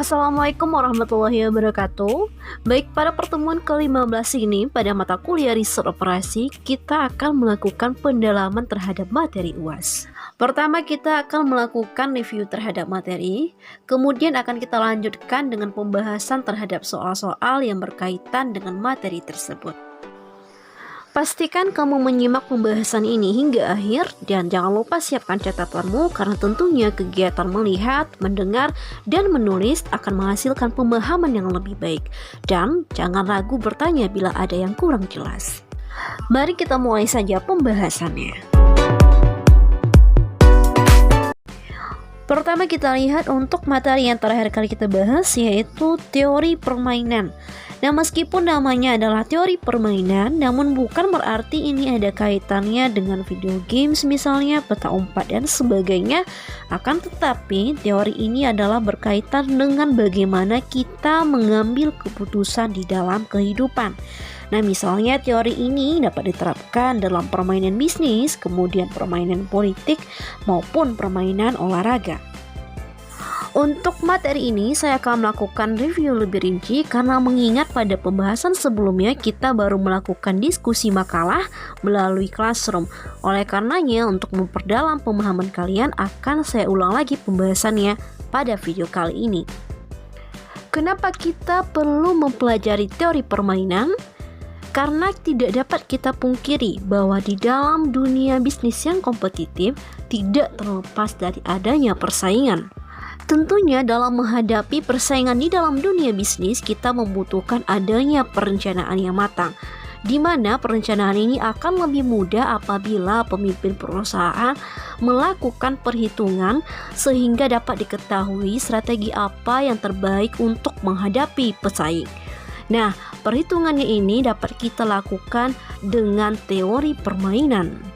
Assalamualaikum warahmatullahi wabarakatuh. Baik, pada pertemuan ke-15 ini pada mata kuliah riset operasi, kita akan melakukan pendalaman terhadap materi UAS. Pertama, kita akan melakukan review terhadap materi, kemudian akan kita lanjutkan dengan pembahasan terhadap soal-soal yang berkaitan dengan materi tersebut. Pastikan kamu menyimak pembahasan ini hingga akhir dan jangan lupa siapkan catatanmu karena tentunya kegiatan melihat, mendengar, dan menulis akan menghasilkan pemahaman yang lebih baik. Dan jangan ragu bertanya bila ada yang kurang jelas. Mari kita mulai saja pembahasannya. Pertama kita lihat untuk materi yang terakhir kali kita bahas yaitu teori permainan. Nah, meskipun namanya adalah teori permainan, namun bukan berarti ini ada kaitannya dengan video games misalnya, peta umpat dan sebagainya. Akan tetapi, teori ini adalah berkaitan dengan bagaimana kita mengambil keputusan di dalam kehidupan. Nah, misalnya teori ini dapat diterapkan dalam permainan bisnis, kemudian permainan politik, maupun permainan olahraga. Untuk materi ini saya akan melakukan review lebih rinci karena mengingat pada pembahasan sebelumnya kita baru melakukan diskusi makalah melalui Classroom. Oleh karenanya untuk memperdalam pemahaman kalian akan saya ulang lagi pembahasannya pada video kali ini. Kenapa kita perlu mempelajari teori permainan? Karena tidak dapat kita pungkiri bahwa di dalam dunia bisnis yang kompetitif tidak terlepas dari adanya persaingan. Tentunya dalam menghadapi persaingan di dalam dunia bisnis kita membutuhkan adanya perencanaan yang matang, di mana perencanaan ini akan lebih mudah apabila pemimpin perusahaan melakukan perhitungan sehingga dapat diketahui strategi apa yang terbaik untuk menghadapi pesaing. Nah, perhitungannya ini dapat kita lakukan dengan teori permainan.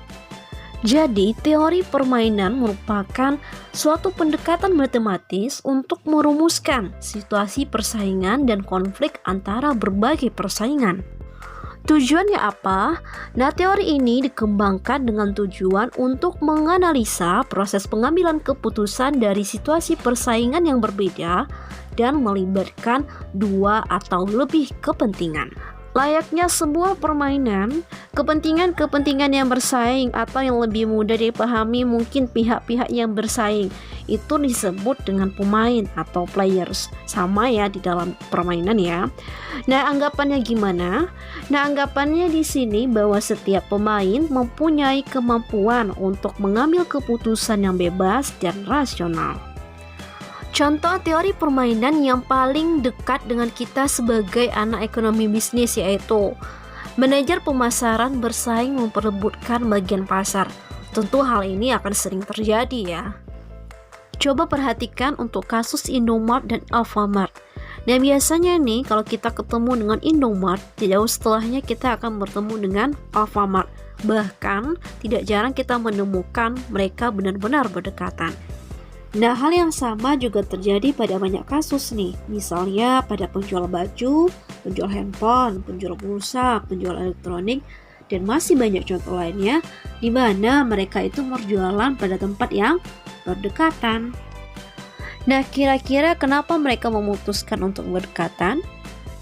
Jadi, teori permainan merupakan suatu pendekatan matematis untuk merumuskan situasi persaingan dan konflik antara berbagai persaingan. Tujuannya apa? Nah, teori ini dikembangkan dengan tujuan untuk menganalisa proses pengambilan keputusan dari situasi persaingan yang berbeda dan melibatkan dua atau lebih kepentingan. Layaknya sebuah permainan, kepentingan-kepentingan yang bersaing atau yang lebih mudah dipahami mungkin pihak-pihak yang bersaing itu disebut dengan pemain atau players. Sama ya di dalam permainan ya. Nah, anggapannya gimana? Nah, anggapannya di sini bahwa setiap pemain mempunyai kemampuan untuk mengambil keputusan yang bebas dan rasional. Contoh teori permainan yang paling dekat dengan kita sebagai anak ekonomi bisnis yaitu manajer pemasaran bersaing memperebutkan bagian pasar. Tentu hal ini akan sering terjadi ya. Coba perhatikan untuk kasus Indomart dan Alfamart. Nah, biasanya nih kalau kita ketemu dengan Indomart, tidak jauh setelahnya kita akan bertemu dengan Alfamart. Bahkan tidak jarang kita menemukan mereka benar-benar berdekatan. Nah, hal yang sama juga terjadi pada banyak kasus nih. Misalnya pada penjual baju, penjual handphone, penjual pulsa, penjual elektronik, dan masih banyak contoh lainnya di mana mereka itu berjualan pada tempat yang berdekatan. Nah, kira-kira kenapa mereka memutuskan untuk berdekatan?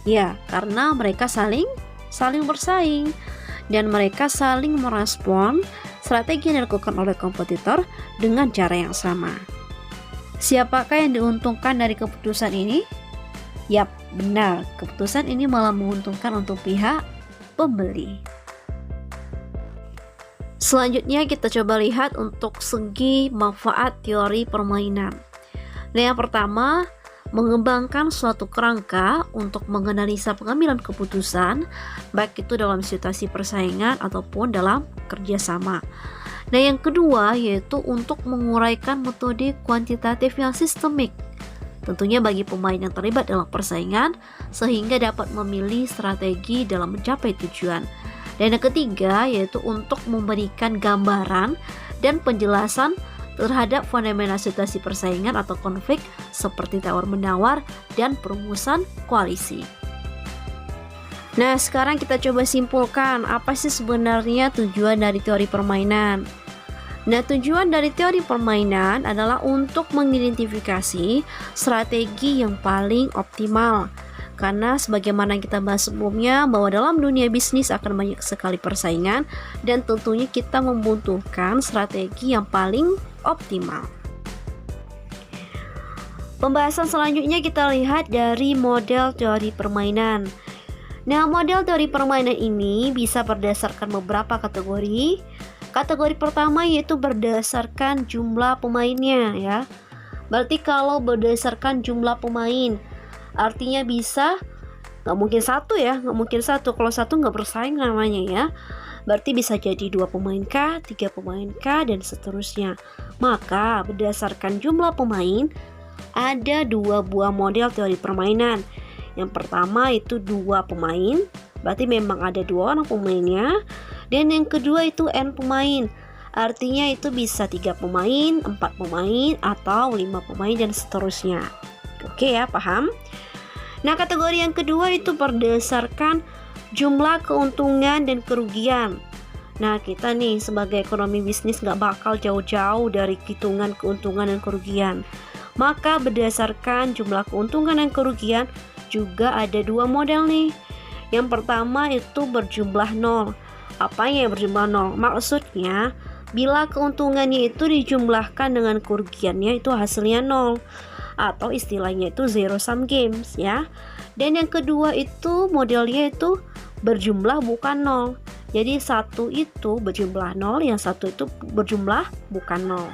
Ya, karena mereka saling bersaing dan mereka saling merespon strategi yang dilakukan oleh kompetitor dengan cara yang sama. Siapakah yang diuntungkan dari keputusan ini? Yap, benar, keputusan ini malah menguntungkan untuk pihak pembeli. Selanjutnya kita coba lihat untuk segi manfaat teori permainan. Nah, yang pertama, mengembangkan suatu kerangka untuk menganalisa pengambilan keputusan, baik itu dalam situasi persaingan ataupun dalam kerjasama. Nah, yang kedua yaitu untuk menguraikan metode kuantitatif yang sistemik, tentunya bagi pemain yang terlibat dalam persaingan sehingga dapat memilih strategi dalam mencapai tujuan. Dan yang ketiga yaitu untuk memberikan gambaran dan penjelasan terhadap fenomena situasi persaingan atau konflik seperti tawar-menawar dan perumusan koalisi. Nah, sekarang kita coba simpulkan apa sih sebenarnya tujuan dari teori permainan. Nah, tujuan dari teori permainan adalah untuk mengidentifikasi strategi yang paling optimal. Karena sebagaimana kita bahas sebelumnya bahwa dalam dunia bisnis akan banyak sekali persaingan dan tentunya kita membutuhkan strategi yang paling optimal. Pembahasan selanjutnya kita lihat dari model teori permainan. Nah, model teori permainan ini bisa berdasarkan beberapa kategori. Kategori pertama yaitu berdasarkan jumlah pemainnya ya. Berarti kalau berdasarkan jumlah pemain, artinya bisa nggak mungkin satu ya, nggak mungkin satu. Kalau satu nggak bersaing namanya ya. Berarti bisa jadi 2 pemain kah, 3 pemain kah, dan seterusnya. Maka berdasarkan jumlah pemain ada 2 buah model teori permainan. Yang pertama itu 2 pemain, berarti memang ada 2 orang pemainnya. Dan yang kedua itu n pemain, artinya itu bisa 3 pemain, 4 pemain, atau 5 pemain, dan seterusnya. Oke ya, paham? Nah, kategori yang kedua itu berdasarkan jumlah keuntungan dan kerugian. Nah, kita nih sebagai ekonomi bisnis nggak bakal jauh-jauh dari hitungan keuntungan dan kerugian. Maka berdasarkan jumlah keuntungan dan kerugian juga ada 2 model nih. Yang pertama itu berjumlah 0. Apanya yang berjumlah 0? Maksudnya bila keuntungannya itu dijumlahkan dengan kerugiannya itu hasilnya 0. Atau istilahnya itu zero sum games ya. Dan yang kedua itu modelnya itu berjumlah bukan 0. Jadi satu itu berjumlah 0, yang satu itu berjumlah bukan 0.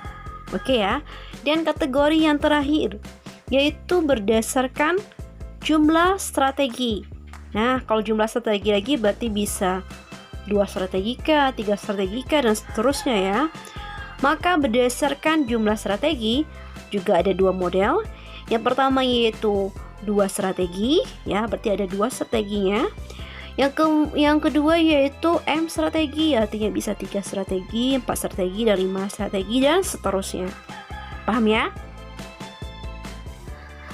Oke ya. Dan kategori yang terakhir yaitu berdasarkan jumlah strategi. Nah, kalau jumlah strategi lagi berarti bisa 2 strategi kah, 3 strategi kah, dan seterusnya ya. Maka berdasarkan jumlah strategi juga ada 2 model. Yang pertama yaitu 2 strategi ya, berarti ada 2 strateginya. Yang kedua yaitu M strategi, artinya bisa 3 strategi, 4 strategi, dan 5 strategi, dan seterusnya. Paham ya?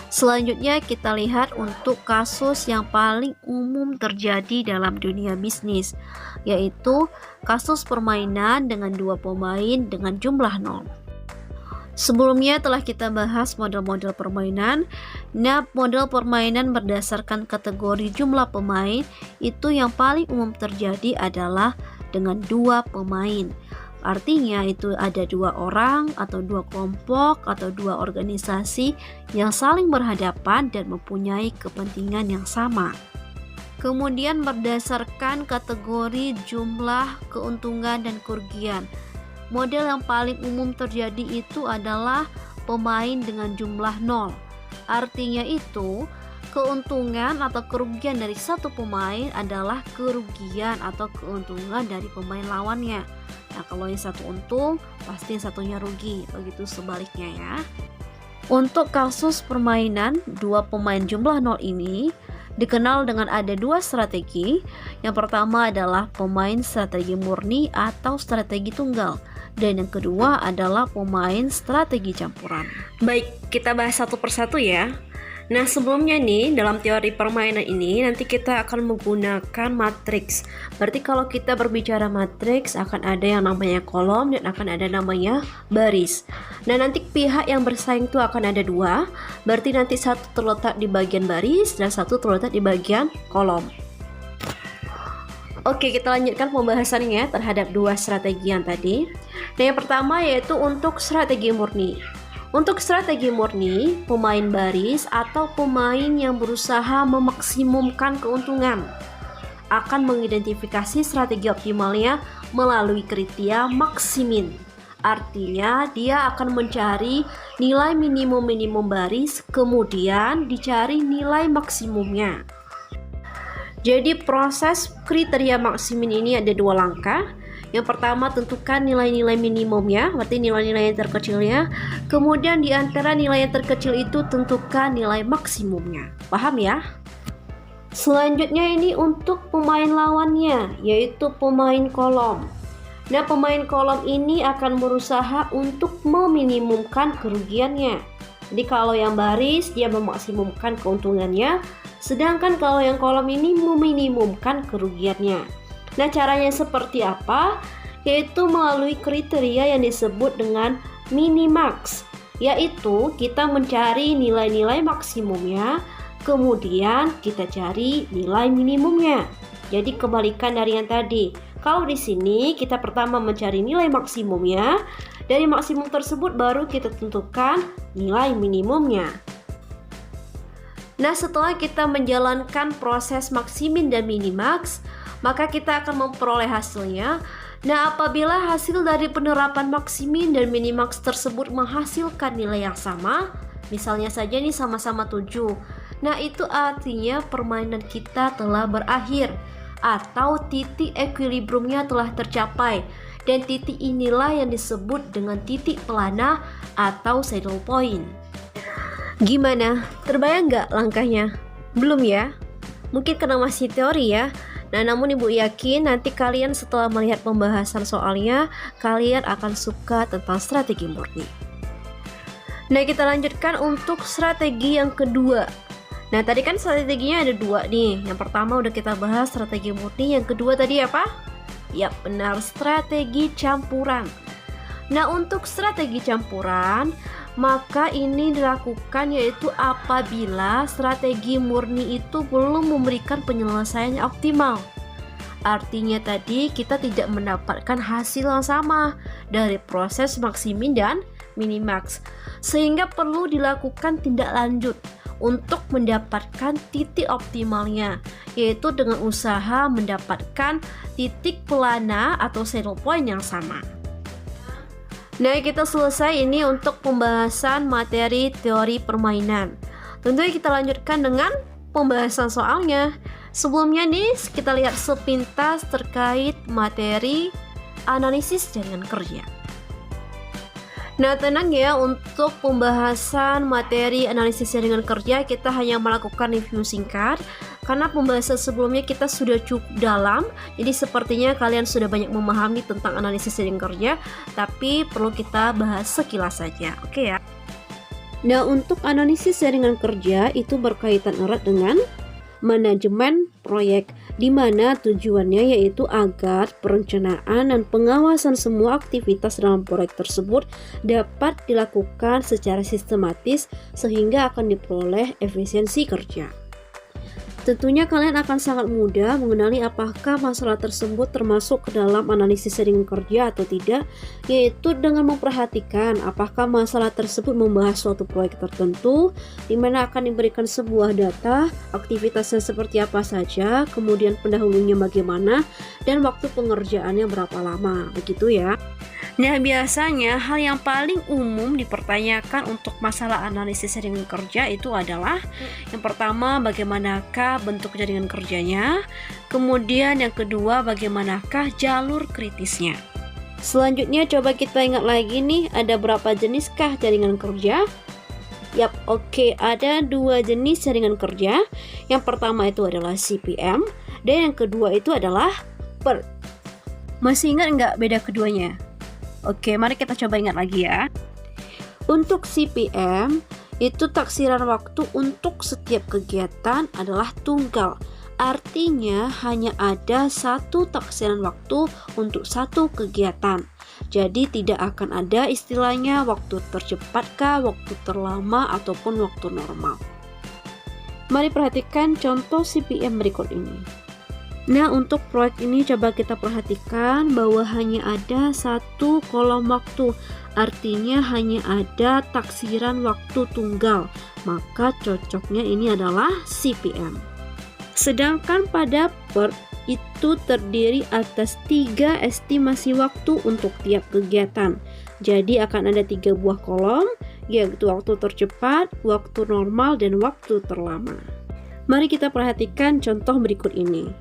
Selanjutnya kita lihat untuk kasus yang paling umum terjadi dalam dunia bisnis, yaitu kasus permainan dengan 2 pemain dengan jumlah 0. Sebelumnya telah kita bahas model-model permainan. Nah, model permainan berdasarkan kategori jumlah pemain itu yang paling umum terjadi adalah dengan 2 pemain. Artinya itu ada 2 orang atau 2 kelompok atau 2 organisasi yang saling berhadapan dan mempunyai kepentingan yang sama. Kemudian berdasarkan kategori jumlah keuntungan dan kerugian. Model yang paling umum terjadi itu adalah pemain dengan jumlah 0. Artinya itu keuntungan atau kerugian dari satu pemain adalah kerugian atau keuntungan dari pemain lawannya. Nah, kalau yang satu untung, pasti yang satunya rugi. Begitu sebaliknya ya. Untuk kasus permainan 2 pemain jumlah 0 ini dikenal dengan ada 2 strategi. Yang pertama adalah pemain strategi murni atau strategi tunggal, dan yang kedua adalah pemain strategi campuran. Baik, kita bahas satu persatu ya. Nah, sebelumnya nih dalam teori permainan ini nanti kita akan menggunakan matriks. Berarti kalau kita berbicara matriks akan ada yang namanya kolom dan akan ada namanya baris. Nah, nanti pihak yang bersaing itu akan ada 2. Berarti nanti satu terletak di bagian baris dan satu terletak di bagian kolom. Oke, kita lanjutkan pembahasannya terhadap 2 strategi yang tadi. Nah, yang pertama yaitu untuk strategi murni. Untuk strategi murni, pemain baris atau pemain yang berusaha memaksimumkan keuntungan akan mengidentifikasi strategi optimalnya melalui kriteria maksimin. Artinya dia akan mencari nilai minimum baris, kemudian dicari nilai maksimumnya. Jadi proses kriteria maksimin ini ada 2 langkah. Yang pertama tentukan nilai-nilai minimumnya, berarti nilai-nilai yang terkecilnya. Kemudian di antara nilai yang terkecil itu tentukan nilai maksimumnya. Paham ya? Selanjutnya ini untuk pemain lawannya, yaitu pemain kolom. Nah, pemain kolom ini akan berusaha untuk meminimumkan kerugiannya. Jadi kalau yang baris dia memaksimumkan keuntungannya, sedangkan kalau yang kolom ini meminimumkan kerugiannya. Nah, caranya seperti apa? yaitu melalui kriteria yang disebut dengan minimax, yaitu kita mencari nilai-nilai maksimumnya, kemudian kita cari nilai minimumnya. Jadi kebalikan dari yang tadi. Kalau di sini kita pertama mencari nilai maksimumnya, dari maksimum tersebut baru kita tentukan nilai minimumnya. Nah, setelah kita menjalankan proses maksimin dan minimax, maka kita akan memperoleh hasilnya. Nah, apabila hasil dari penerapan maksimin dan minimax tersebut menghasilkan nilai yang sama, misalnya saja nih sama-sama 7. Nah, itu artinya permainan kita telah berakhir atau titik equilibriumnya telah tercapai. Dan titik inilah yang disebut dengan titik pelana atau saddle point. Gimana? Terbayang nggak langkahnya? Belum ya? Mungkin karena masih teori ya. Nah, namun Ibu yakin nanti kalian setelah melihat pembahasan soalnya, kalian akan suka tentang strategi murni. Nah, kita lanjutkan untuk strategi yang kedua. Nah, tadi kan strateginya ada 2 nih. Yang pertama udah kita bahas strategi murni, yang kedua tadi apa? Ya, benar, strategi campuran. Nah, untuk strategi campuran, maka ini dilakukan yaitu apabila strategi murni itu belum memberikan penyelesaian yang optimal. Artinya tadi kita tidak mendapatkan hasil yang sama dari proses maksimin dan minimax, sehingga perlu dilakukan tindak lanjut untuk mendapatkan titik optimalnya, yaitu dengan usaha mendapatkan titik pelana atau saddle point yang sama. Nah, kita selesai ini untuk pembahasan materi teori permainan. Tentunya kita lanjutkan dengan pembahasan soalnya. Sebelumnya nih, kita lihat sepintas terkait materi analisis jaringan kerja. Nah, tenang ya, untuk pembahasan materi analisis jaringan kerja kita hanya melakukan review singkat karena pembahasan sebelumnya kita sudah cukup dalam. Jadi sepertinya kalian sudah banyak memahami tentang analisis jaringan kerja, tapi perlu kita bahas sekilas saja. Oke ya. Nah, untuk analisis jaringan kerja itu berkaitan erat dengan manajemen proyek, di mana tujuannya yaitu agar perencanaan dan pengawasan semua aktivitas dalam proyek tersebut dapat dilakukan secara sistematis sehingga akan diperoleh efisiensi kerja. Tentunya kalian akan sangat mudah mengenali apakah masalah tersebut termasuk ke dalam analisis jaringan kerja atau tidak, yaitu dengan memperhatikan apakah masalah tersebut membahas suatu proyek tertentu, di mana akan diberikan sebuah data, aktivitasnya seperti apa saja, kemudian pendahulunya bagaimana, dan waktu pengerjaannya berapa lama, begitu ya. Nah, biasanya hal yang paling umum dipertanyakan untuk masalah analisis jaringan kerja itu adalah yang pertama, bagaimanakah bentuk jaringan kerjanya, kemudian yang kedua, bagaimanakah jalur kritisnya. Selanjutnya coba kita ingat lagi nih, ada berapa jeniskah jaringan kerja? Yap, oke, ada 2 jenis jaringan kerja. Yang pertama itu adalah CPM dan yang kedua itu adalah PERT. Masih ingat nggak beda keduanya? Oke, mari kita coba ingat lagi ya. Untuk CPM, itu taksiran waktu untuk setiap kegiatan adalah tunggal. Artinya hanya ada satu taksiran waktu untuk satu kegiatan. Jadi tidak akan ada istilahnya waktu tercepatkah, waktu terlama, ataupun waktu normal. Mari perhatikan contoh CPM berikut ini. Nah, untuk proyek ini coba kita perhatikan bahwa hanya ada satu kolom waktu, artinya hanya ada taksiran waktu tunggal, maka cocoknya ini adalah CPM. Sedangkan pada PERT itu terdiri atas 3 estimasi waktu untuk tiap kegiatan. Jadi akan ada 3 buah kolom, yaitu waktu tercepat, waktu normal, dan waktu terlama. Mari kita perhatikan contoh berikut ini.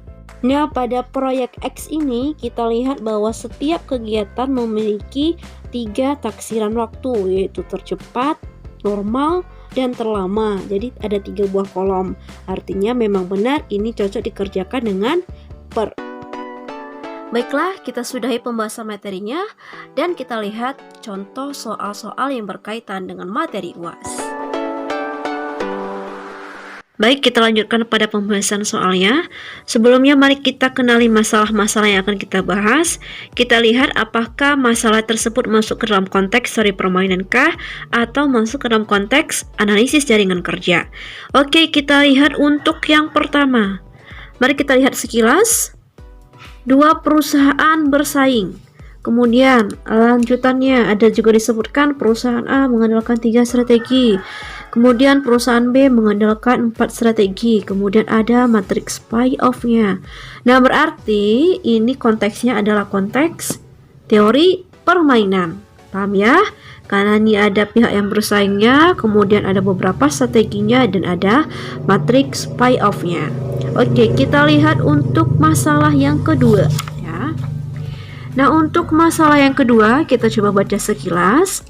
Nah, pada proyek X ini kita lihat bahwa setiap kegiatan memiliki 3 taksiran waktu, yaitu tercepat, normal, dan terlama. Jadi ada 3 buah kolom. Artinya memang benar ini cocok dikerjakan dengan PERT. Baiklah, kita sudahi pembahasan materinya dan kita lihat contoh soal-soal yang berkaitan dengan materi UAS. Baik, kita lanjutkan pada pembahasan soalnya. Sebelumnya mari kita kenali masalah-masalah yang akan kita bahas. Kita lihat apakah masalah tersebut masuk ke dalam konteks teori permainan kah atau masuk ke dalam konteks analisis jaringan kerja. Oke, kita lihat untuk yang pertama. Mari kita lihat sekilas. Dua perusahaan bersaing. Kemudian lanjutannya ada juga disebutkan perusahaan A mengandalkan 3 strategi. Kemudian perusahaan B mengandalkan 4 strategi. Kemudian ada matriks payoff-nya. Nah, berarti ini konteksnya adalah konteks teori permainan. Paham ya? Karena ini ada pihak yang bersaingnya, kemudian ada beberapa strateginya, dan ada matriks payoff-nya. Oke, kita lihat untuk masalah yang kedua ya. Nah, untuk masalah yang kedua kita coba baca sekilas.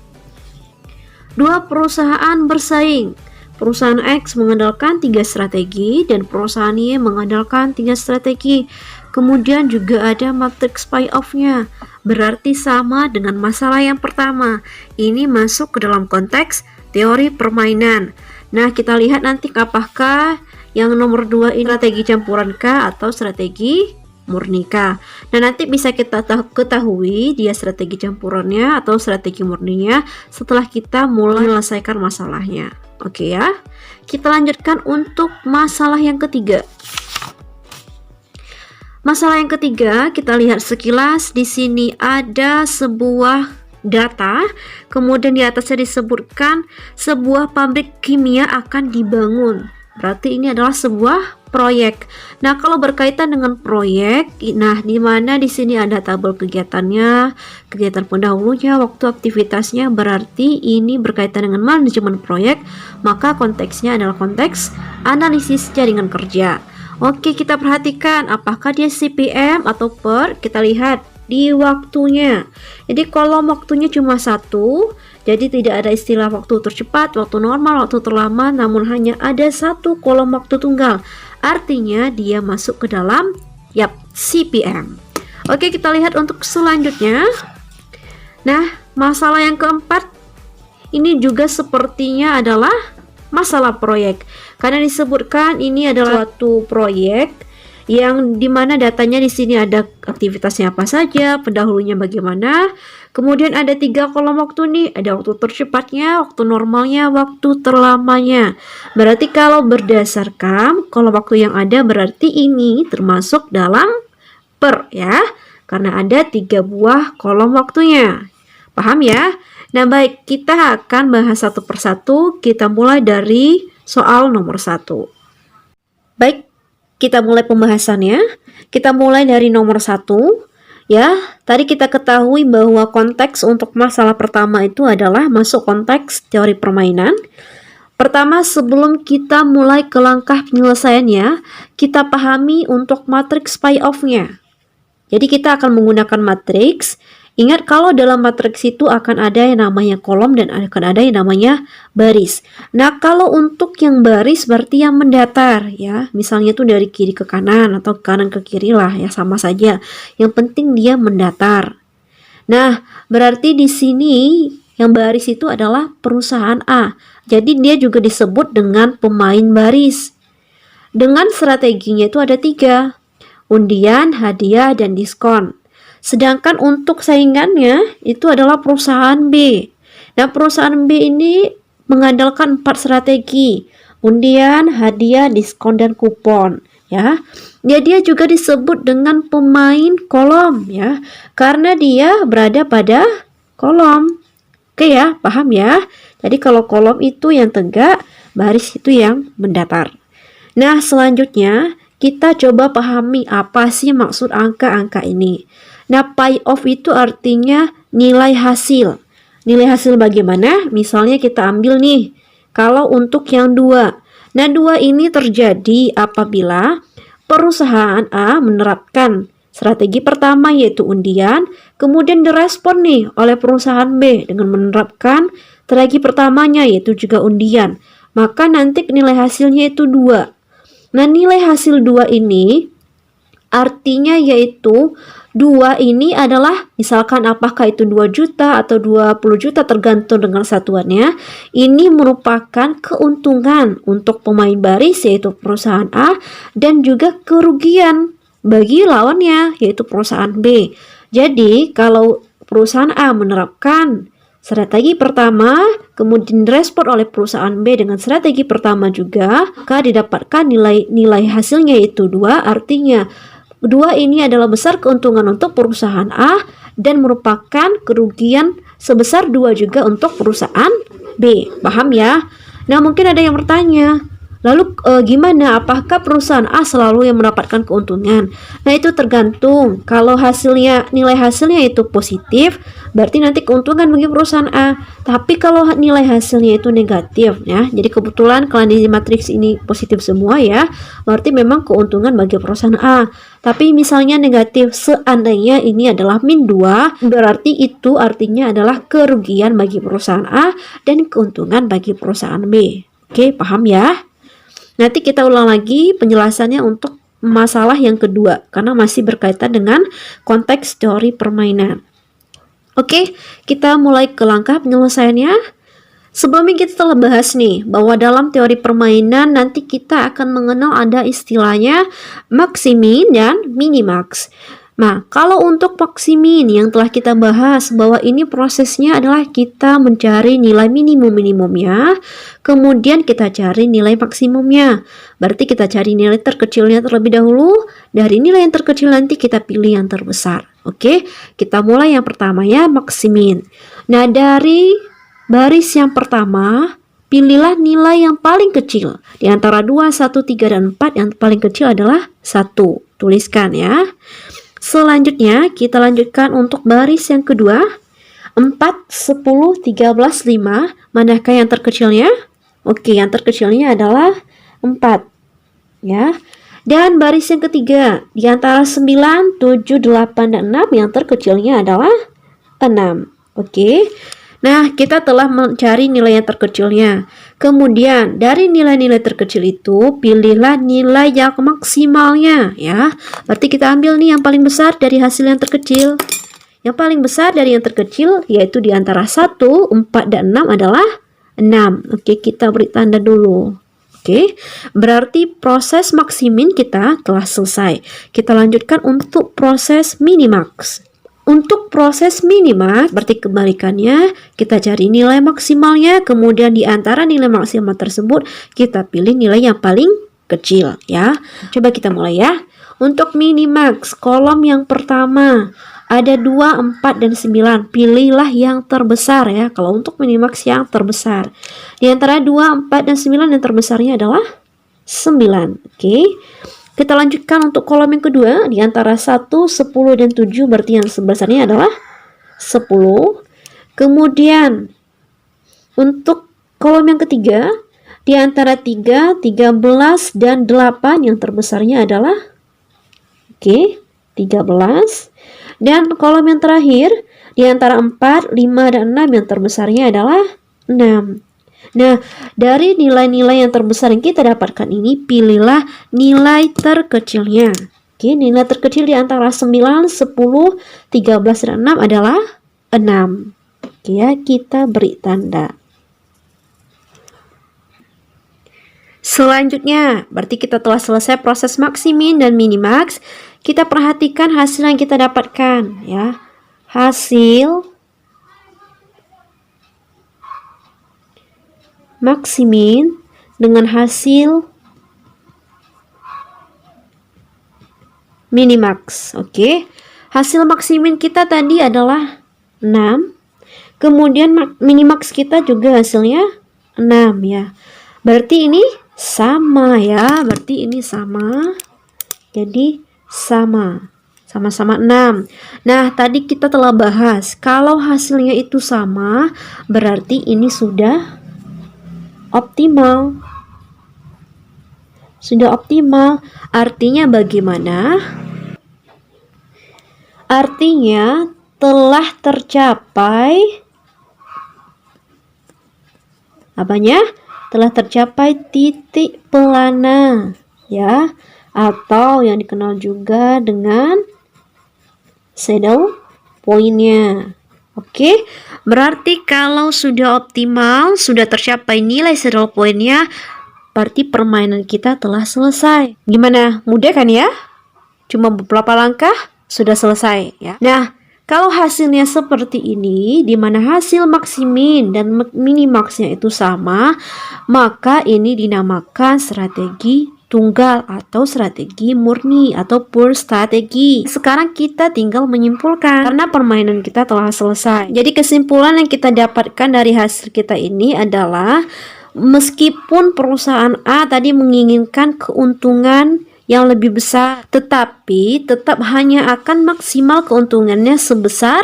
Dua perusahaan bersaing. Perusahaan X mengandalkan 3 strategi dan perusahaan Y mengandalkan 3 strategi. Kemudian juga ada matriks payoff-nya. Berarti sama dengan masalah yang pertama. Ini masuk ke dalam konteks teori permainan. Nah, kita lihat nanti apakah yang nomor 2 ini strategi campuran kah atau strategi murnika. Nah, nanti bisa kita ketahui dia strategi campurannya atau strategi murninya setelah kita mulai menyelesaikan masalahnya. Oke ya. Kita lanjutkan untuk masalah yang ketiga. Masalah yang ketiga, kita lihat sekilas. Di sini ada sebuah data, kemudian di atasnya disebutkan sebuah pabrik kimia akan dibangun. Berarti ini adalah sebuah proyek. Nah, kalau berkaitan dengan proyek, nah di mana di sini ada tabel kegiatannya, kegiatan pendahulunya, waktu aktivitasnya, berarti ini berkaitan dengan manajemen proyek, maka konteksnya adalah konteks analisis jaringan kerja. Oke, kita perhatikan apakah dia CPM atau per. Kita lihat di waktunya. Jadi kolom waktunya cuma satu. Jadi tidak ada istilah waktu tercepat, waktu normal, waktu terlama, namun hanya ada satu kolom waktu tunggal. Artinya dia masuk ke dalam CPM. Oke, kita lihat untuk selanjutnya. Nah, masalah yang keempat ini juga sepertinya adalah masalah proyek. Karena disebutkan ini adalah suatu proyek yang dimana datanya di sini ada aktivitasnya apa saja, pendahulunya bagaimana. Kemudian ada 3 kolom waktu nih, ada waktu tercepatnya, waktu normalnya, waktu terlamanya. Berarti kalau berdasarkan kolom waktu yang ada, berarti ini termasuk dalam per ya, karena ada 3 buah kolom waktunya. Paham ya? Nah, baik, kita akan bahas satu persatu. Kita mulai dari soal nomor 1. Baik, kita mulai pembahasannya. Kita mulai dari nomor 1. Ya, tadi kita ketahui bahwa konteks untuk masalah pertama itu adalah masuk konteks teori permainan. Pertama, sebelum kita mulai ke langkah penyelesaiannya, kita pahami untuk matriks payoff-nya. Jadi kita akan menggunakan matriks. Ingat kalau dalam matriks itu akan ada yang namanya kolom dan akan ada yang namanya baris. Nah, kalau untuk yang baris berarti yang mendatar ya. Misalnya itu dari kiri ke kanan atau kanan ke kiri lah ya, sama saja. Yang penting dia mendatar. Nah, berarti di sini yang baris itu adalah perusahaan A. Jadi dia juga disebut dengan pemain baris. Dengan strateginya itu ada 3. Undian, hadiah, dan diskon. Sedangkan untuk saingannya itu adalah perusahaan B. Nah, perusahaan B ini mengandalkan 4 strategi. Undian, hadiah, diskon, dan kupon. Ya, dia juga disebut dengan pemain kolom ya, karena dia berada pada kolom. Oke ya, paham ya? Jadi kalau kolom itu yang tegak, baris itu yang mendatar. Nah, selanjutnya kita coba pahami apa sih maksud angka-angka ini. Nah, payoff itu artinya nilai hasil. Nilai hasil bagaimana? Misalnya kita ambil nih, kalau untuk yang 2. Nah, 2 ini terjadi apabila perusahaan A menerapkan strategi pertama yaitu undian, kemudian direspon nih oleh perusahaan B dengan menerapkan strategi pertamanya yaitu juga undian. Maka nanti nilai hasilnya itu 2. Nah, nilai hasil 2 ini artinya yaitu 2 ini adalah misalkan apakah itu 2 juta atau 20 juta tergantung dengan satuannya. Ini merupakan keuntungan untuk pemain baris yaitu perusahaan A dan juga kerugian bagi lawannya yaitu perusahaan B. Jadi kalau perusahaan A menerapkan strategi pertama, kemudian direspon oleh perusahaan B dengan strategi pertama juga, maka didapatkan nilai hasilnya yaitu 2, artinya 2 ini adalah besar keuntungan untuk perusahaan A dan merupakan kerugian sebesar 2 juga untuk perusahaan B. Paham ya? Nah, mungkin ada yang bertanya, lalu gimana? Apakah perusahaan A selalu yang mendapatkan keuntungan? Nah, itu tergantung. Kalau nilai hasilnya itu positif, berarti nanti keuntungan bagi perusahaan A. Tapi kalau nilai hasilnya itu negatif, ya. Jadi kebetulan kalau di matriks ini positif semua ya, berarti memang keuntungan bagi perusahaan A. Tapi misalnya negatif, seandainya ini adalah -2, berarti itu artinya adalah kerugian bagi perusahaan A dan keuntungan bagi perusahaan B. Oke, paham ya? Nanti kita ulang lagi penjelasannya untuk masalah yang kedua karena masih berkaitan dengan konteks teori permainan. Oke, kita mulai ke langkah penyelesaiannya. Sebelumnya kita telah bahas nih bahwa dalam teori permainan nanti kita akan mengenal ada istilahnya maksimin dan minimax. Nah, kalau untuk maksimin yang telah kita bahas bahwa ini prosesnya adalah kita mencari nilai minimum-minimumnya, kemudian kita cari nilai maksimumnya. Berarti kita cari nilai terkecilnya terlebih dahulu, dari nilai yang terkecil nanti kita pilih yang terbesar. Oke, kita mulai yang pertama ya, maksimin. Nah, dari baris yang pertama, pilihlah nilai yang paling kecil. Di antara 2, 1, 3, dan 4, yang paling kecil adalah 1. Tuliskan ya. Selanjutnya kita lanjutkan untuk baris yang kedua, 4, 10, 13, 5. Manakah yang terkecilnya? Oke, yang terkecilnya adalah 4 ya. Dan baris yang ketiga, di antara 9, 7, 8, dan 6, yang terkecilnya adalah 6. Oke. Nah, kita telah mencari nilai yang terkecilnya. Kemudian, dari nilai-nilai terkecil itu, pilihlah nilai yang maksimalnya, ya. Berarti kita ambil nih yang paling besar dari hasil yang terkecil. Yang paling besar dari yang terkecil, yaitu di antara 1, 4, dan 6 adalah 6. Oke, kita beri tanda dulu. Oke, berarti proses maksimin kita telah selesai. Kita lanjutkan untuk proses minimax. Untuk proses minimax, berarti kebalikannya, kita cari nilai maksimalnya, kemudian di antara nilai maksimal tersebut, kita pilih nilai yang paling kecil, ya. Coba kita mulai ya. Untuk minimax, kolom yang pertama, ada 2, 4, dan 9. Pilihlah yang terbesar ya, kalau untuk minimax yang terbesar. Di antara 2, 4, dan 9, yang terbesarnya adalah 9. Oke. Kita lanjutkan untuk kolom yang kedua, di antara 1, 10, dan 7, berarti yang sebesarnya adalah 10. Kemudian, untuk kolom yang ketiga, di antara 3, 13, dan 8, yang terbesarnya adalah 13. Dan kolom yang terakhir, di antara 4, 5, dan 6, yang terbesarnya adalah 6. Nah, dari nilai-nilai yang terbesar yang kita dapatkan ini, pilihlah nilai terkecilnya. Oke, nilai terkecil di antara 9, 10, 13, dan 6 adalah 6. Oke ya, kita beri tanda. Selanjutnya, berarti kita telah selesai proses maksimin dan minimax. Kita perhatikan hasil yang kita dapatkan ya. Hasil maksimin dengan hasil minimax. Oke. Hasil maksimin kita tadi adalah 6. Kemudian minimax kita juga hasilnya 6 ya. Berarti ini sama ya. Berarti ini sama. Jadi sama. Sama-sama 6. Nah, tadi kita telah bahas kalau hasilnya itu sama, berarti ini sudah optimal. Sudah optimal. Artinya bagaimana? Artinya telah tercapai apanya? Telah tercapai titik pelana ya, atau yang dikenal juga dengan saddle point-nya. Oke, berarti kalau sudah optimal, sudah tercapai nilai saddle point-nya, berarti permainan kita telah selesai. Gimana? Mudah kan ya? Cuma beberapa langkah sudah selesai ya. Nah, kalau hasilnya seperti ini, di mana hasil maksimin dan minimaxnya itu sama, maka ini dinamakan strategi tunggal atau strategi murni atau pure strategi. Sekarang kita tinggal menyimpulkan karena permainan kita telah selesai. Jadi kesimpulan yang kita dapatkan dari hasil kita ini adalah meskipun perusahaan A tadi menginginkan keuntungan yang lebih besar, tetapi tetap hanya akan maksimal keuntungannya sebesar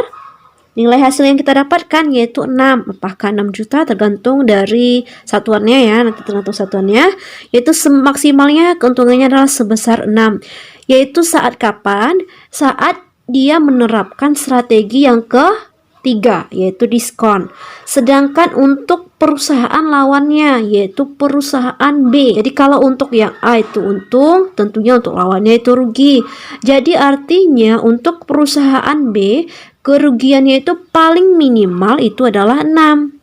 nilai hasil yang kita dapatkan, yaitu 6. Apakah 6 juta tergantung dari satuannya ya, nanti tergantung satuannya, yaitu maksimalnya keuntungannya adalah sebesar 6. Yaitu saat kapan? Saat dia menerapkan strategi yang ketiga, yaitu diskon. Sedangkan untuk perusahaan lawannya, yaitu perusahaan B. Jadi kalau untuk yang A itu untung, tentunya untuk lawannya itu rugi. Jadi artinya untuk perusahaan B, kerugiannya itu paling minimal itu adalah 6,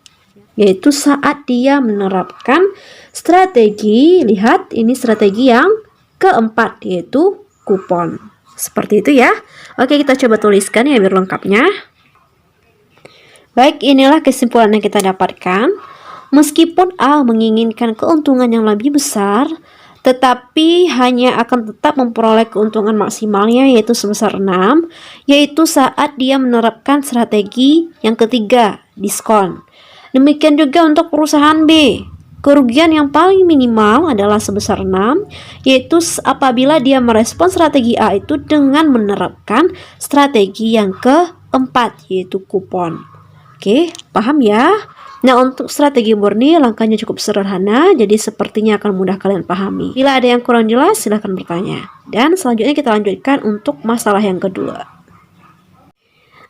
yaitu saat dia menerapkan strategi, lihat ini strategi yang keempat, yaitu kupon. Seperti itu ya. Oke, kita coba tuliskan ya biar lengkapnya. Baik, inilah kesimpulan yang kita dapatkan. Meskipun A menginginkan keuntungan yang lebih besar, tetapi hanya akan tetap memperoleh keuntungan maksimalnya yaitu sebesar 6, yaitu saat dia menerapkan strategi yang ketiga, diskon. Demikian juga untuk perusahaan B, kerugian yang paling minimal adalah sebesar 6, yaitu apabila dia merespon strategi A itu dengan menerapkan strategi yang keempat, yaitu kupon. Oke, paham ya? Nah, untuk strategi murni langkahnya cukup sederhana, jadi sepertinya akan mudah kalian pahami. Bila ada yang kurang jelas, silahkan bertanya. Dan selanjutnya kita lanjutkan untuk masalah yang kedua.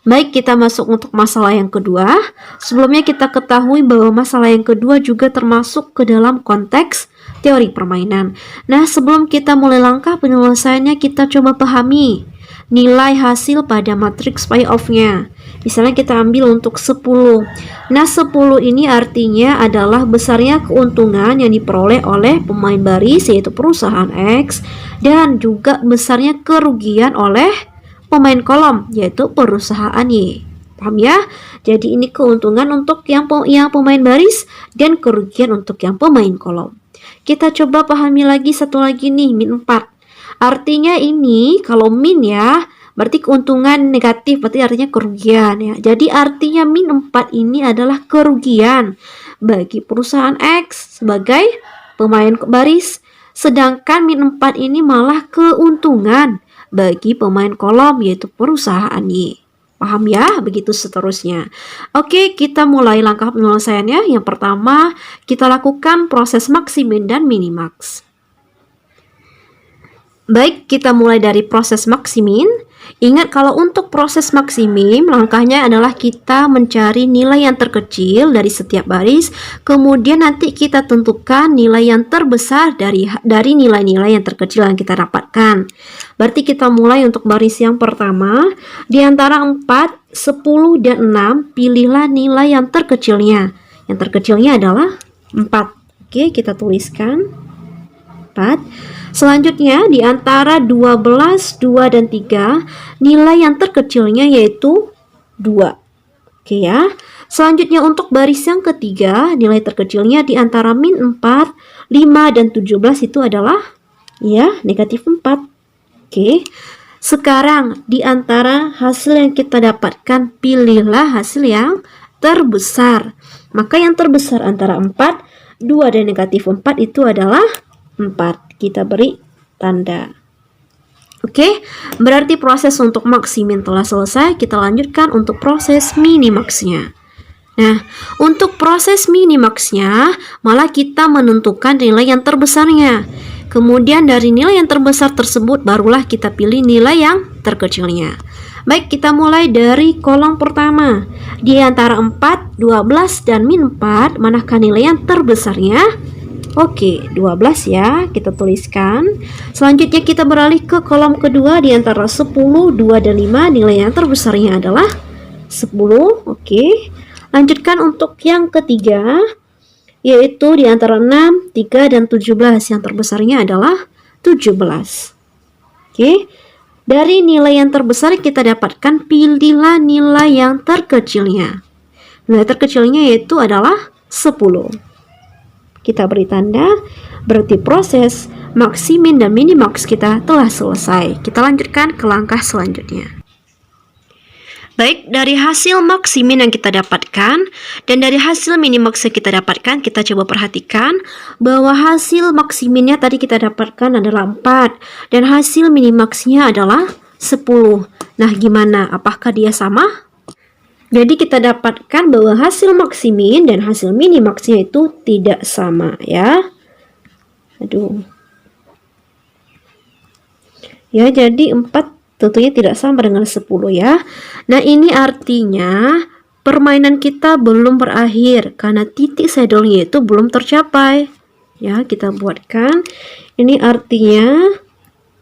Baik, kita masuk untuk masalah yang kedua. Sebelumnya kita ketahui bahwa masalah yang kedua juga termasuk ke dalam konteks teori permainan. Nah, sebelum kita mulai langkah penyelesaiannya, kita coba pahami nilai hasil pada matriks payoff-nya. Misalnya kita ambil untuk 10. Nah, 10 ini artinya adalah besarnya keuntungan yang diperoleh oleh pemain baris yaitu perusahaan X, dan juga besarnya kerugian oleh pemain kolom yaitu perusahaan Y. Paham ya? Jadi ini keuntungan untuk yang pemain baris dan kerugian untuk yang pemain kolom. Kita coba pahami lagi satu lagi nih, min 4. Artinya ini kalau min ya, berarti keuntungan negatif, berarti artinya kerugian ya. Jadi artinya min 4 ini adalah kerugian bagi perusahaan X sebagai pemain baris. Sedangkan min 4 ini malah keuntungan bagi pemain kolom yaitu perusahaan Y. Paham ya? Begitu seterusnya. Oke, kita mulai langkah penyelesaiannya. Yang pertama, kita lakukan proses maksimin dan minimax. Baik, kita mulai dari proses maksimin. Ingat kalau untuk proses maksimum, langkahnya adalah kita mencari nilai yang terkecil dari setiap baris, kemudian nanti kita tentukan nilai yang terbesar dari nilai-nilai yang terkecil yang kita dapatkan. Berarti kita mulai untuk baris yang pertama, di antara 4, 10, dan 6, pilihlah nilai yang terkecilnya. Yang terkecilnya adalah 4. Oke, kita tuliskan 4. Selanjutnya di antara 12, 2, dan 3, nilai yang terkecilnya yaitu 2. Oke ya. Selanjutnya untuk baris yang ketiga, nilai terkecilnya di antara min 4, 5, dan 17 itu adalah ya negatif 4. Oke. Sekarang di antara hasil yang kita dapatkan, pilihlah hasil yang terbesar. Maka yang terbesar antara 4, 2, dan negatif 4 itu adalah 4. Kita beri tanda. Oke, berarti proses untuk maksimin telah selesai. Kita lanjutkan untuk proses minimaxnya. Nah, untuk proses minimaxnya malah kita menentukan nilai yang terbesarnya. Kemudian dari nilai yang terbesar tersebut barulah kita pilih nilai yang terkecilnya. Baik, kita mulai dari kolom pertama. Di antara 4, 12, dan min 4, manakah nilai yang terbesarnya? Oke, 12 ya, kita tuliskan. Selanjutnya kita beralih ke kolom kedua. Di antara 10, 2, dan 5, nilai yang terbesarnya adalah 10. Oke, lanjutkan untuk yang ketiga, yaitu di antara 6, 3, dan 17. Yang terbesarnya adalah 17. Oke, dari nilai yang terbesar kita dapatkan, pilihlah nilai yang terkecilnya. Nilai terkecilnya yaitu adalah 10. Kita beri tanda, berarti proses maksimin dan minimax kita telah selesai. Kita lanjutkan ke langkah selanjutnya. Baik, dari hasil maksimin yang kita dapatkan dan dari hasil minimax yang kita dapatkan, kita coba perhatikan bahwa hasil maksiminnya tadi kita dapatkan adalah 4 dan hasil minimaxnya adalah 10. Nah, gimana? Apakah dia sama? Jadi kita dapatkan bahwa hasil maksimin dan hasil minimaxnya itu tidak sama ya. Aduh. Ya, jadi 4 tentunya tidak sama dengan 10 ya. Nah, ini artinya permainan kita belum berakhir karena titik saddle-nya itu belum tercapai. Ya, kita buatkan. Ini artinya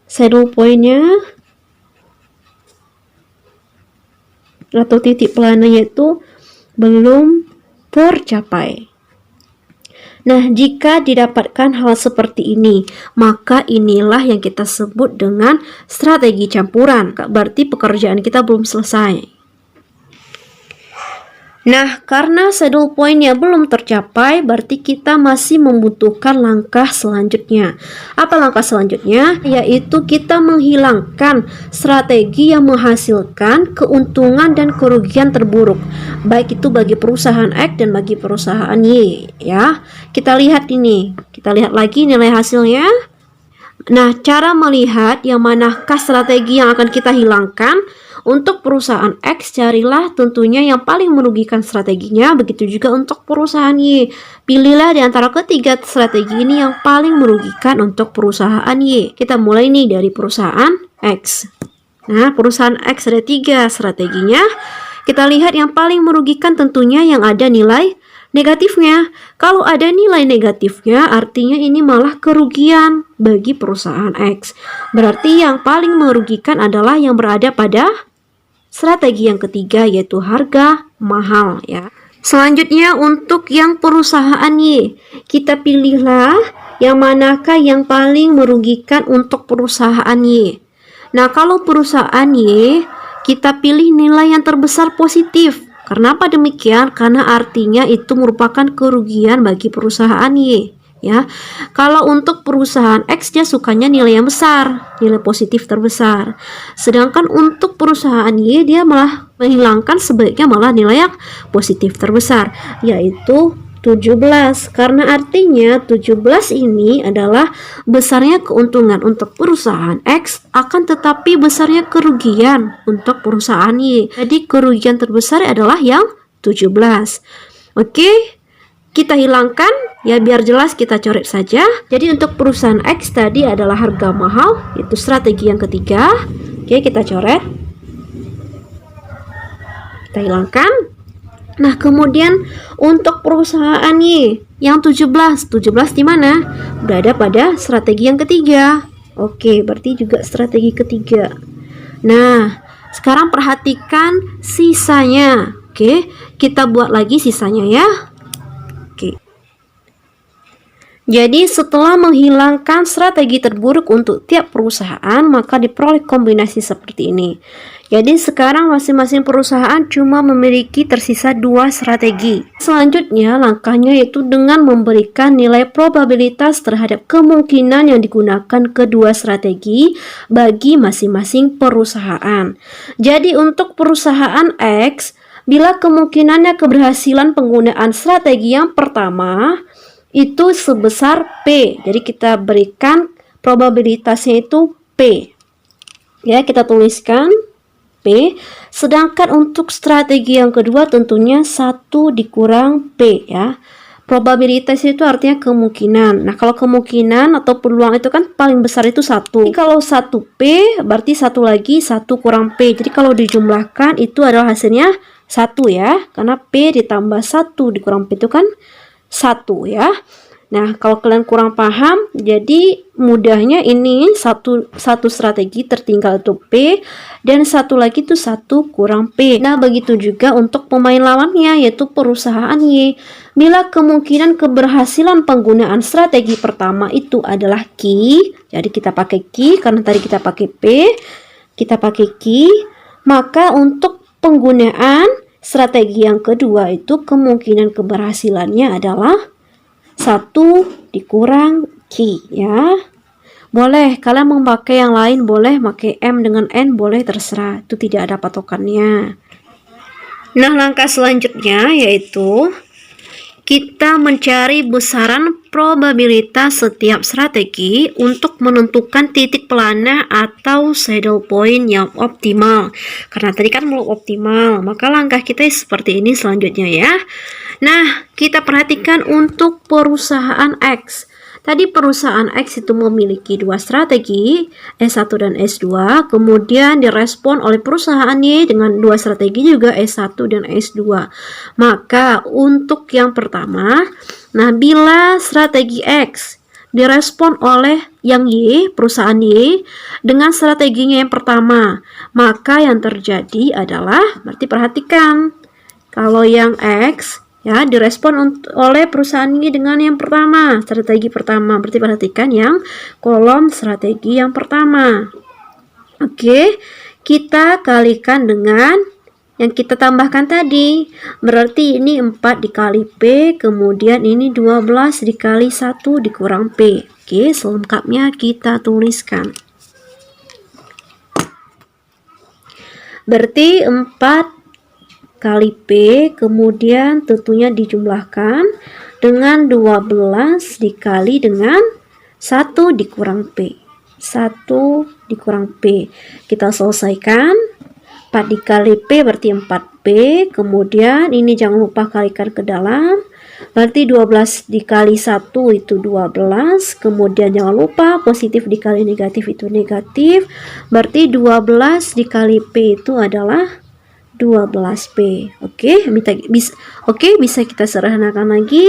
saddle point-nya atau titik pelananya itu belum tercapai. Nah, jika didapatkan hal seperti ini, maka inilah yang kita sebut dengan strategi campuran. Berarti pekerjaan kita belum selesai. Nah, karena saddle point-nya belum tercapai, berarti kita masih membutuhkan langkah selanjutnya. Apa langkah selanjutnya? Yaitu kita menghilangkan strategi yang menghasilkan keuntungan dan kerugian terburuk. Baik itu bagi perusahaan X dan bagi perusahaan Y. Ya, kita lihat ini. Kita lihat lagi nilai hasilnya. Nah, cara melihat yang manakah strategi yang akan kita hilangkan. Untuk perusahaan X, carilah tentunya yang paling merugikan strateginya. Begitu juga untuk perusahaan Y. Pilihlah di antara ketiga strategi ini yang paling merugikan untuk perusahaan Y. Kita mulai nih dari perusahaan X. Nah, perusahaan X ada 3 strateginya. Kita lihat yang paling merugikan tentunya yang ada nilai negatifnya. Kalau ada nilai negatifnya, artinya ini malah kerugian bagi perusahaan X. Berarti yang paling merugikan adalah yang berada pada strategi yang ketiga, yaitu harga mahal ya. Selanjutnya untuk yang perusahaan Y, kita pilihlah yang manakah yang paling merugikan untuk perusahaan Y. Nah, kalau perusahaan Y, kita pilih nilai yang terbesar positif. Kenapa demikian? Karena artinya itu merupakan kerugian bagi perusahaan Y. Ya, kalau untuk perusahaan X dia sukanya nilai yang besar, nilai positif terbesar. Sedangkan untuk perusahaan Y dia malah menghilangkan sebaiknya malah nilai yang positif terbesar, yaitu 17. Karena artinya 17 ini adalah besarnya keuntungan untuk perusahaan X, akan tetapi besarnya kerugian untuk perusahaan Y. Jadi kerugian terbesar adalah yang 17. Oke. Kita hilangkan ya, biar jelas kita coret saja. Jadi untuk perusahaan X tadi adalah harga mahal, itu strategi yang ketiga. Oke, kita coret. Kita hilangkan. Nah, kemudian untuk perusahaan Y yang 17 di mana? Berada pada strategi yang ketiga. Oke, berarti juga strategi ketiga. Nah, sekarang perhatikan sisanya. Oke, kita buat lagi sisanya ya. Jadi setelah menghilangkan strategi terburuk untuk tiap perusahaan, maka diperoleh kombinasi seperti ini. Jadi sekarang masing-masing perusahaan cuma memiliki tersisa 2 strategi. Selanjutnya langkahnya yaitu dengan memberikan nilai probabilitas terhadap kemungkinan yang digunakan kedua strategi bagi masing-masing perusahaan. Jadi untuk perusahaan X, bila kemungkinannya keberhasilan penggunaan strategi yang pertama itu sebesar P. Jadi kita berikan probabilitasnya itu P. Ya, kita tuliskan P. Sedangkan untuk strategi yang kedua tentunya 1 dikurang P ya. Probabilitas itu artinya kemungkinan. Nah, kalau kemungkinan atau peluang itu kan paling besar itu 1. Jadi kalau 1P berarti 1 lagi 1 kurang P. Jadi kalau dijumlahkan itu adalah hasilnya 1 ya. Karena P ditambah 1 dikurang P itu kan 1 ya. Nah, kalau kalian kurang paham, jadi mudahnya ini satu strategi tertinggal itu P, dan satu lagi itu 1 kurang P. Nah, begitu juga untuk pemain lawannya, yaitu perusahaan Y. Bila kemungkinan keberhasilan penggunaan strategi pertama itu adalah Q, jadi kita pakai Q karena tadi kita pakai P, kita pakai Q, maka untuk penggunaan strategi yang kedua itu kemungkinan keberhasilannya adalah 1 dikurang Q ya. Boleh kalian memakai yang lain, boleh pakai M dengan N, boleh, terserah, itu tidak ada patokannya. Nah, langkah selanjutnya yaitu kita mencari besaran probabilitas setiap strategi untuk menentukan titik pelana atau saddle point yang optimal. Karena tadi kan belum optimal, maka langkah kita seperti ini selanjutnya ya. Nah, kita perhatikan untuk perusahaan X. Tadi perusahaan X itu memiliki dua strategi, S1 dan S2, kemudian direspon oleh perusahaan Y dengan dua strategi juga, S1 dan S2. Maka untuk yang pertama, nah bila strategi X direspon oleh yang Y, perusahaan Y, dengan strateginya yang pertama, maka yang terjadi adalah, berarti perhatikan, kalau yang X ya direspon oleh perusahaan ini dengan yang pertama, strategi pertama, berarti perhatikan yang kolom strategi yang pertama. Oke, kita kalikan dengan yang kita tambahkan tadi, berarti ini 4 dikali P, kemudian ini 12 dikali 1 dikurang P. Oke, selengkapnya kita tuliskan. Berarti 4 kali P, kemudian tentunya dijumlahkan dengan 12 dikali dengan 1 dikurang P. 1 dikurang P. Kita selesaikan. 4 dikali P berarti 4P, kemudian ini jangan lupa kalikan ke dalam. Berarti 12 dikali 1 itu 12, kemudian jangan lupa positif dikali negatif itu negatif. Berarti 12 dikali P itu adalah 12P. Oke, bisa kita sederhanakan lagi.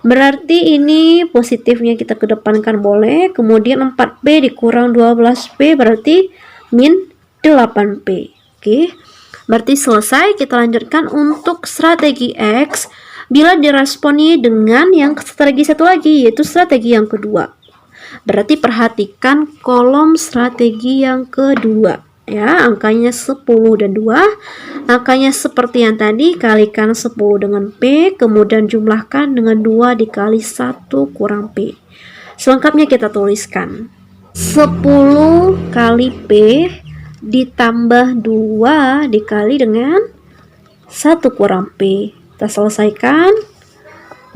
Berarti ini positifnya kita kedepankan boleh. Kemudian 4P dikurang 12P berarti min 8P. Oke. Berarti selesai. Kita lanjutkan untuk strategi X bila diresponi dengan yang strategi satu lagi, yaitu strategi yang kedua. Berarti perhatikan kolom strategi yang kedua. Ya, angkanya 10 dan 2. Angkanya seperti yang tadi, kalikan 10 dengan P, kemudian jumlahkan dengan 2 dikali 1 kurang P. Selengkapnya kita tuliskan. 10 kali P ditambah 2 dikali dengan 1 kurang P. Kita selesaikan.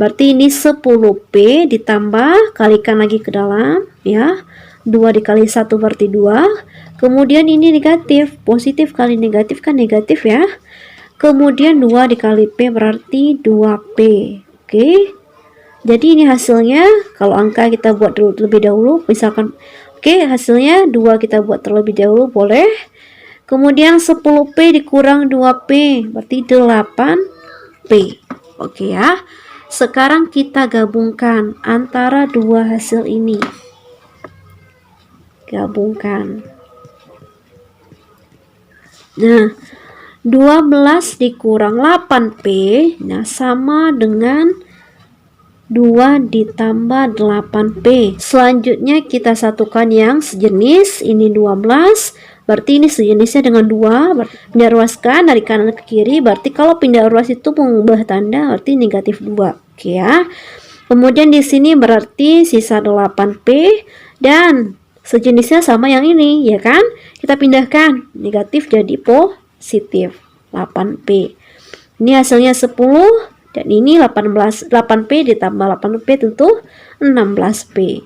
Berarti ini 10P ditambah, kalikan lagi ke dalam ya. 2 dikali 1 berarti 2. Kemudian ini negatif, positif kali negatif kan negatif ya. Kemudian 2 dikali P berarti 2P. Oke. Jadi ini hasilnya, kalau angka kita buat terlebih dahulu, misalkan hasilnya 2 kita buat terlebih dahulu boleh. Kemudian 10P dikurang 2P berarti 8P. Oke ya. Sekarang kita gabungkan antara dua hasil ini. Gabungkan. Nah, 12 dikurang 8P, nah sama dengan 2 ditambah 8P. Selanjutnya kita satukan yang sejenis, ini 12, berarti ini sejenisnya dengan 2, pindah ruaskan dari kanan ke kiri, berarti kalau pindah ruas itu mengubah tanda, berarti negatif 2. Oke ya. Kemudian di sini berarti sisa 8P, dan sejenisnya sama yang ini, ya kan? Kita pindahkan, negatif jadi positif, 8P. Ini hasilnya 10, dan ini 8P ditambah 8P tentu 16P.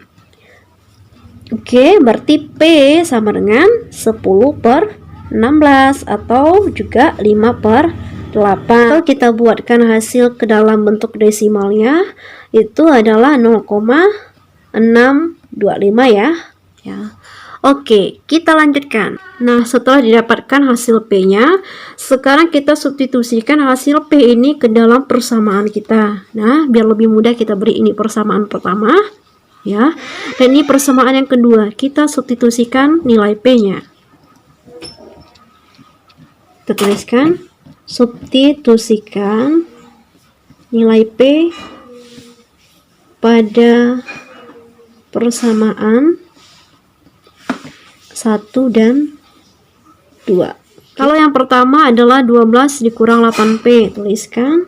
Oke, berarti P sama dengan 10/16 atau juga 5/8. Kalau kita buatkan hasil ke dalam bentuk desimalnya, itu adalah 0,625 ya. Oke, kita lanjutkan. Nah, setelah didapatkan hasil P-nya, sekarang kita substitusikan hasil P ini ke dalam persamaan kita. Nah, biar lebih mudah kita beri ini persamaan pertama, ya. Dan ini persamaan yang kedua, kita substitusikan nilai P-nya. Kita tuliskan, substitusikan nilai P pada persamaan 1 dan 2. Kalau yang pertama adalah 12 dikurang 8P. Tuliskan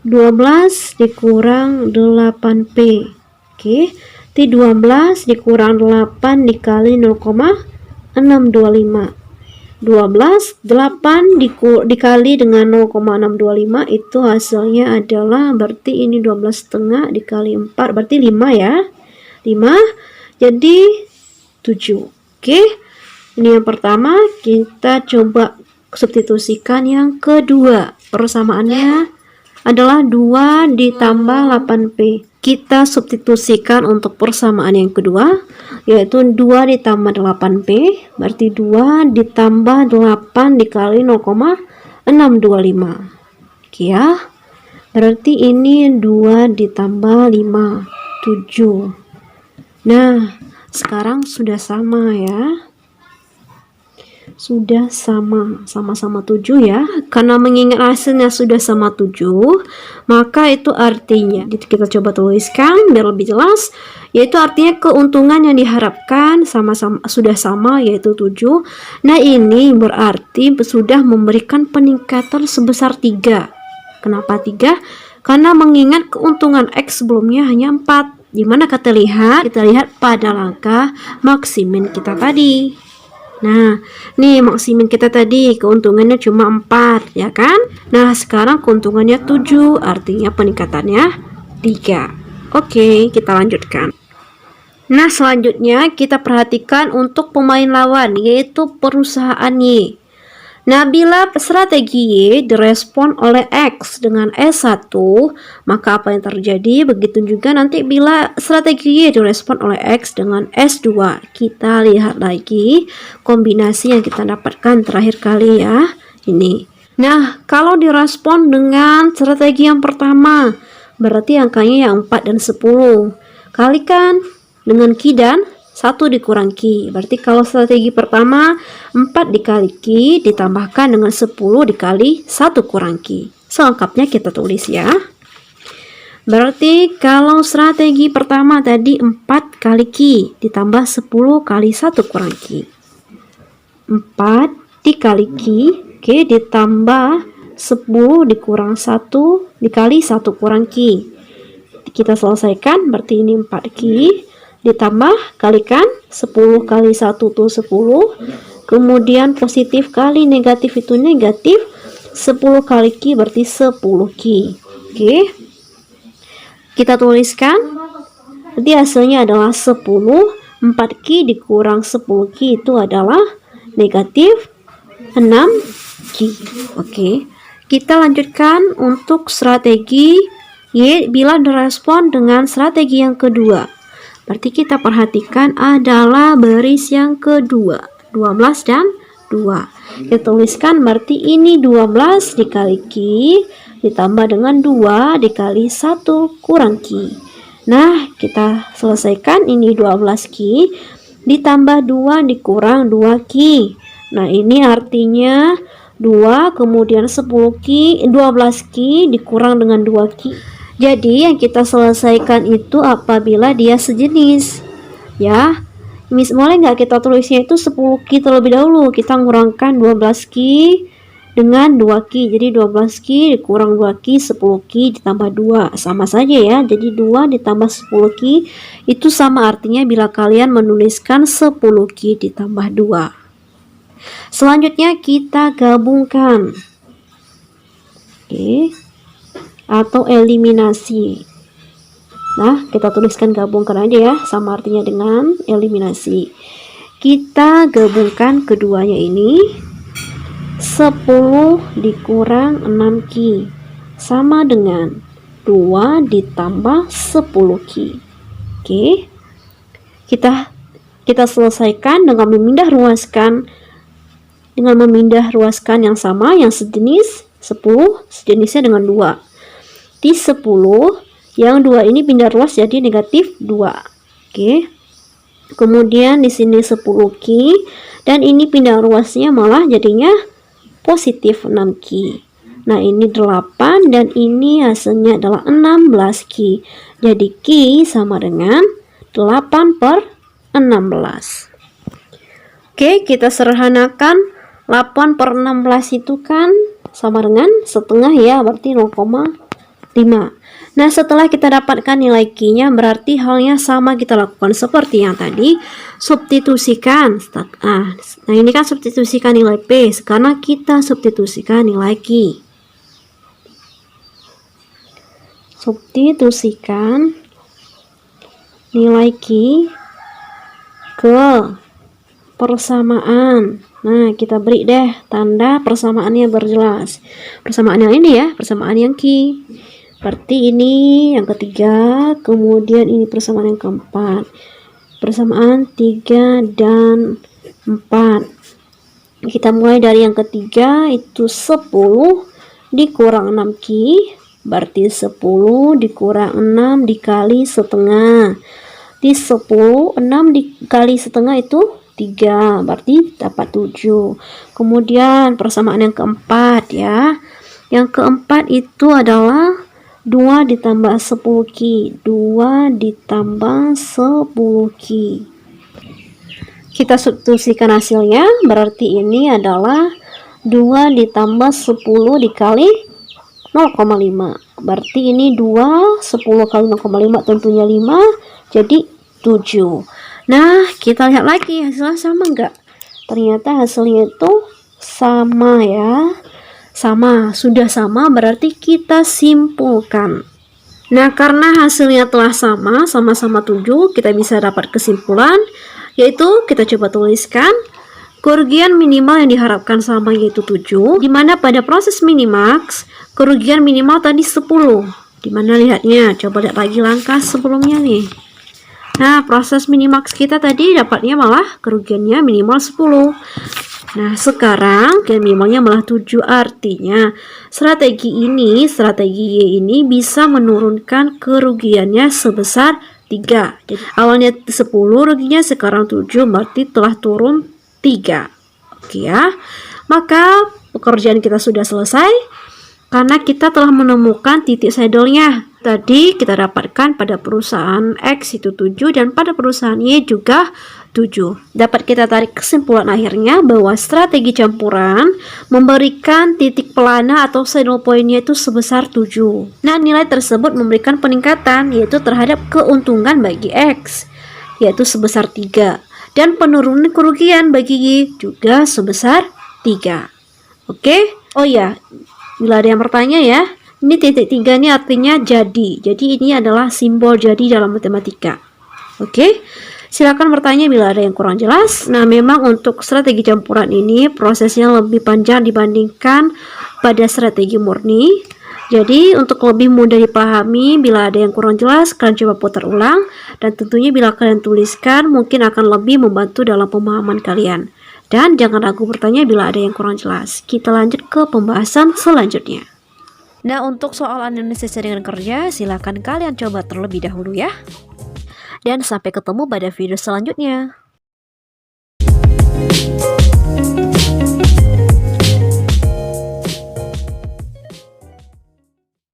12 dikurang 8P. Oke. T 12 dikurang 8 dikali 0,625. 12, 8 dikali dengan 0,625 itu hasilnya adalah, berarti ini 12,5 dikali 4, berarti 5 ya. 5, jadi 7. Oke. Ini yang pertama, kita coba substitusikan yang kedua. Persamaannya adalah 2 ditambah 8P. Kita substitusikan untuk persamaan yang kedua, yaitu 2 ditambah 8P, berarti 2 ditambah 8 dikali 0,625. Oke ya. Berarti ini 2 ditambah 5, 7. Nah, sekarang sudah sama ya. Sudah sama-sama 7 ya. Karena mengingat hasilnya sudah sama 7, maka itu artinya, kita coba tuliskan biar lebih jelas, yaitu artinya keuntungan yang diharapkan sama-sama sudah sama, yaitu 7. Nah, ini berarti sudah memberikan peningkatan sebesar 3. Kenapa 3? Karena mengingat keuntungan X sebelumnya hanya 4. Dimana kita lihat pada langkah maksimin kita tadi. Nah, nih maksimin kita tadi keuntungannya cuma 4, ya kan? Nah, sekarang keuntungannya 7, artinya peningkatannya 3. Oke, kita lanjutkan. Nah, selanjutnya kita perhatikan untuk pemain lawan, yaitu perusahaan Y. Nah, bila strategi Y direspon oleh X dengan S1, maka apa yang terjadi? Begitu juga nanti bila strategi Y direspon oleh X dengan S2. Kita lihat lagi kombinasi yang kita dapatkan terakhir kali ya. Ini. Nah, kalau direspon dengan strategi yang pertama, berarti angkanya yang 4 dan 10. Kalikan dengan Q dan 1 dikurang Q. Berarti kalau strategi pertama 4 dikali Q ditambahkan dengan 10 dikali 1 kurang Q. Selengkapnya kita tulis ya. Berarti kalau strategi pertama tadi 4 kali Q ditambah 10 kali 1 kurang Q. 4 dikali Q, Q ditambah 10 dikurang 1 dikali 1 kurang Q. Kita selesaikan, berarti ini 4 Q ditambah kalikan 10 kali 1 itu 10, kemudian positif kali negatif itu negatif, 10 kali Q berarti 10 Q. Oke, kita tuliskan, jadi hasilnya adalah 10, 4 Q dikurang 10 Q itu adalah negatif 6 Q. Oke, kita lanjutkan untuk strategi Y bila direspon dengan strategi yang kedua. Berarti kita perhatikan adalah baris yang kedua, 12 dan 2. Kita tuliskan berarti ini 12 dikali Q ditambah dengan 2 dikali 1 kurang Q. Nah, kita selesaikan, ini 12 Q ditambah 2 dikurang 2 Q. Nah, ini artinya 2 kemudian 10 Q, 12 Q dikurang dengan 2 Q. Jadi yang kita selesaikan itu apabila dia sejenis ya. Boleh nggak kita tulisnya itu 10 Q terlebih dahulu, kita ngurangkan 12 Q dengan 2 Q, jadi 12 Q dikurang 2 Q, 10 Q ditambah 2 sama saja ya, jadi 2 ditambah 10 Q itu sama artinya bila kalian menuliskan 10 Q ditambah 2. Selanjutnya kita gabungkan. Oke, atau eliminasi. Nah, kita tuliskan gabungkan aja ya, sama artinya dengan eliminasi. Kita gabungkan keduanya ini, 10 dikurang 6 Q sama dengan 2 ditambah 10 Q. Oke, kita Kita selesaikan dengan memindah ruaskan yang sama, yang sejenis 10, sejenisnya dengan 2. Di 10, yang 2 ini pindah ruas jadi negatif 2. Oke. Kemudian di sini 10Q, dan ini pindah ruasnya malah jadinya positif 6Q. Nah, ini 8 dan ini hasilnya adalah 16Q. Jadi Q sama dengan 8 per 16. Oke, kita sederhanakan. 8 per 16 itu kan sama dengan setengah ya, berarti 0,5. Nah, setelah kita dapatkan nilai Q-nya, berarti halnya sama kita lakukan seperti yang tadi, substitusikan. Nah, ini kan substitusikan nilai P, sekarang kita substitusikan nilai Q. Substitusikan nilai Q ke persamaan. Nah, kita beri deh tanda persamaannya berjelas. Persamaan yang ini ya, persamaan yang Q. Berarti ini yang ketiga, kemudian ini persamaan yang keempat. Persamaan 3 dan 4. Kita mulai dari yang ketiga, itu 10 dikurang 6Q. Berarti 10 dikurang 6 dikali setengah. Di 10, 6 dikali setengah itu 3, berarti dapat 7. Kemudian persamaan yang keempat ya. Yang keempat itu adalah 2 ditambah 10Q. 2 ditambah 10Q. Kita substitusikan hasilnya, berarti ini adalah 2 ditambah 10 dikali 0,5. Berarti ini 2, 10 kali 0,5 tentunya 5, jadi 7. Nah, kita lihat lagi hasilnya sama enggak? Ternyata hasilnya itu sama ya. Sama, sudah sama berarti kita simpulkan. Nah, karena hasilnya telah sama, sama-sama 7, kita bisa dapat kesimpulan, yaitu kita coba tuliskan kerugian minimal yang diharapkan sama yaitu 7, dimana pada proses minimax, kerugian minimal tadi 10. Dimana lihatnya? Coba lihat lagi langkah sebelumnya nih. Nah, proses minimax kita tadi dapatnya malah kerugiannya minimal 10. Nah, sekarang kerugian minimalnya malah 7. Artinya, strategi Y ini bisa menurunkan kerugiannya sebesar 3. Jadi, awalnya 10 ruginya, sekarang 7, berarti telah turun 3. Oke ya. Maka, pekerjaan kita sudah selesai karena kita telah menemukan titik saddle-nya. Tadi kita dapatkan pada perusahaan X itu 7 dan pada perusahaan Y juga 7. Dapat kita tarik kesimpulan akhirnya bahwa strategi campuran memberikan titik pelana atau saddle point-nya itu sebesar 7. Nah, nilai tersebut memberikan peningkatan yaitu terhadap keuntungan bagi X yaitu sebesar 3 dan penurunan kerugian bagi Y juga sebesar 3. Oke? Oh ya, bila ada yang bertanya ya, ini titik 3 ini artinya jadi. Jadi ini adalah simbol jadi dalam matematika. Oke? Silakan bertanya bila ada yang kurang jelas. Nah, memang untuk strategi campuran ini prosesnya lebih panjang dibandingkan pada strategi murni. Jadi, untuk lebih mudah dipahami, bila ada yang kurang jelas, kalian coba putar ulang. Dan tentunya bila kalian tuliskan, mungkin akan lebih membantu dalam pemahaman kalian. Dan jangan ragu bertanya bila ada yang kurang jelas. Kita lanjut ke pembahasan selanjutnya. Nah, untuk soal analisis jaringan kerja, silakan kalian coba terlebih dahulu ya. Dan sampai ketemu pada video selanjutnya.